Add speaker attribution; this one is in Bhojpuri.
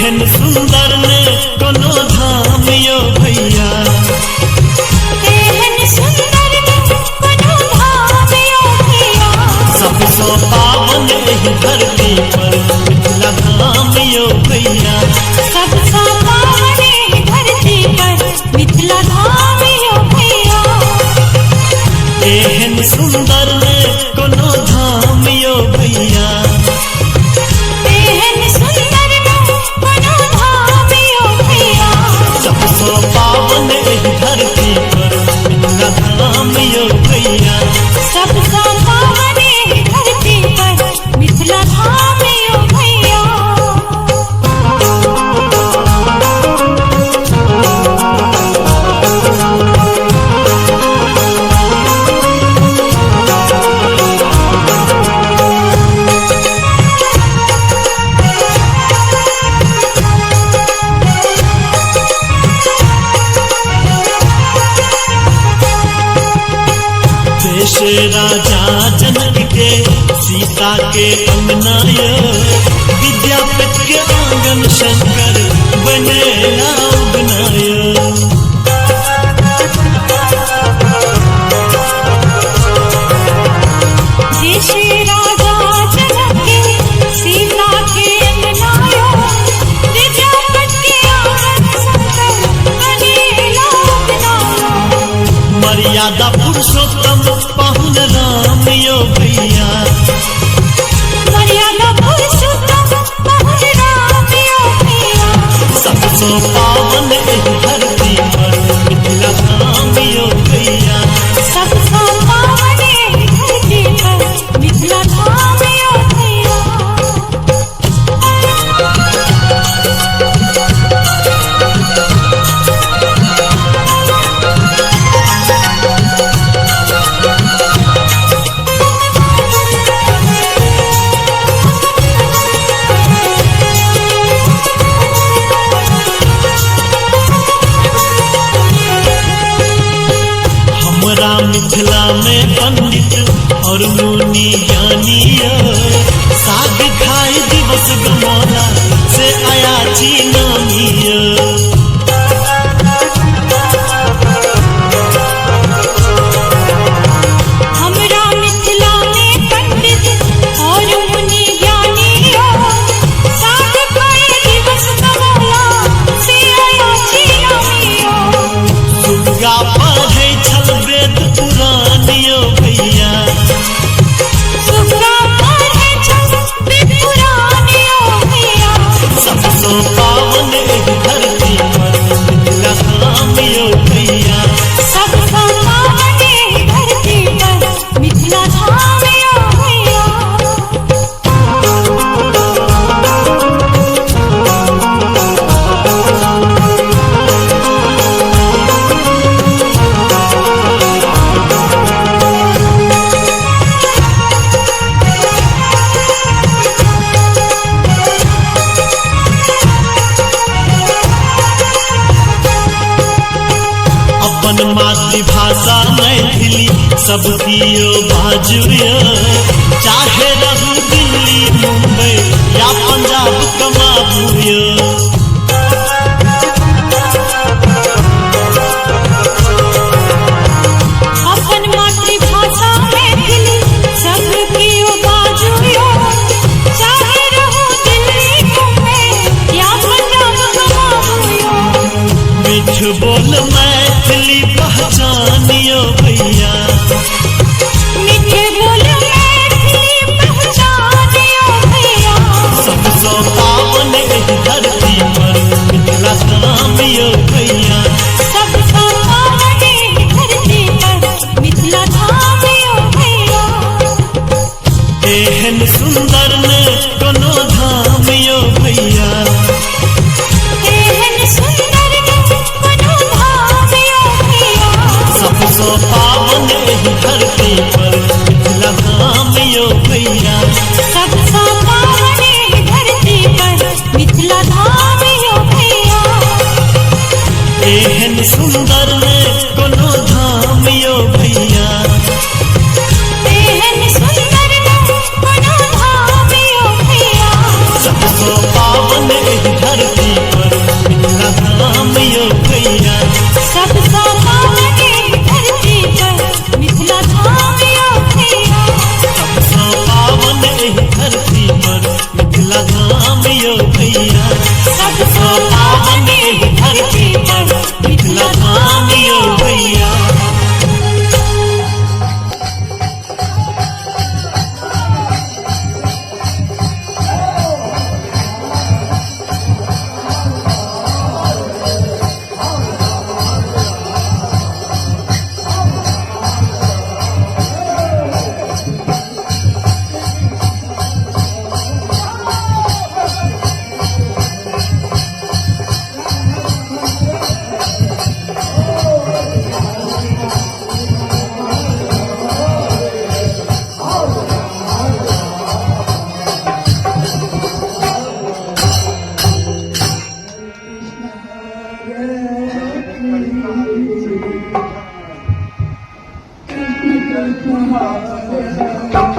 Speaker 1: एहन सुंदर ने कोनो धाम यो भैया,
Speaker 2: एहन सुंदर ने कोनो धाम यो भैया।
Speaker 1: सबसे पावन एही धरती पर मिथिला धाम यो भैया,
Speaker 2: सबसे पावन एही धरती पर मिथिला धाम यो भैया।
Speaker 1: एहन सुंदर ने कोनो धाम यो भैया,
Speaker 2: एहन सुंदर ने कोनो धाम यो भैया।
Speaker 1: सबसे पावन एही धरती पर मिथिला धाम यो भैया,
Speaker 2: सबसे पावन एही धरती पर मिथिला धाम यो भैया।
Speaker 1: देश राजा जनक के सीता के अंगनाय, विद्यापति के आंगन शंकर बनेला उगनाय।
Speaker 2: देश राजा जनक के सीता के अंगनाय, विद्यापति के आंगन शंकर बनेला उगनाय।
Speaker 1: मर्यादा पुरुषोत्तम पाहुन राम यो भैया,
Speaker 2: मर्यादा पुरुषोत्तम पाहुन राम यो भैया।
Speaker 1: सबसे पावन एही धरती पर मिथिला धाम यो भैया,
Speaker 2: सबसे पावन एही धरती पर मिथिला धाम यो भैया।
Speaker 1: हमरा मिथिला में पंडित और मुनि ज्ञानी, साग खाए दिवस गमौला से अयाची नामी।
Speaker 2: हमरा मिथिला में पंडित और मुनि ज्ञानी, साग खाए दिवस गमौला से अयाची नामी।
Speaker 1: सुगा पढ़े छल वेद पुराण यो भैया,
Speaker 2: सुगा पढ़े छल वेद पुराण यो भैया।
Speaker 1: सबसे पावन एही धरती पर मिथिला धाम यो भैया,
Speaker 2: सबसे पावन एही धरती पर मिथिला धाम यो भैया।
Speaker 1: अपन मातृभाषा मैथिली सबकी यो बाजुय, चाहे रहू दिल्ली मुंबई या पंजाब कमाबुय।
Speaker 2: अपन मातृभाषा मैथिली सबकी ओ बाजुयो, चाहे रहो दिल्ली मुंबई या पंजाब कमाबुयो।
Speaker 1: मिठ बोल मैथिली पहचानियो भैया,
Speaker 2: मीठे बोल मैथिली पहचानियो भैया।
Speaker 1: सबसे पावन एही धरती पर मिथिला धाम यो भैया,
Speaker 2: सबसे पावन एही धरती पर मिथिला धाम यो भैया।
Speaker 1: एहन सुंदर ने कोनो धाम यो भैया,
Speaker 2: एहन सुंदर ने कोनो धाम यो भैया।
Speaker 1: सबसे पावन एही धरती पर मिथिला धाम यो भैया,
Speaker 2: सबसे पावन एही धरती पर मिथिला धाम यो भैया।
Speaker 1: एहन सुंदर ने कोनो धाम यो भैया,
Speaker 2: एहन सुंदर ने कोनो धाम यो भैया।
Speaker 1: सबसे पावन एही धरती यो भैया
Speaker 2: सबसे पावन एही धरती पर मिथिला धाम यो
Speaker 1: भैया
Speaker 3: Thank you.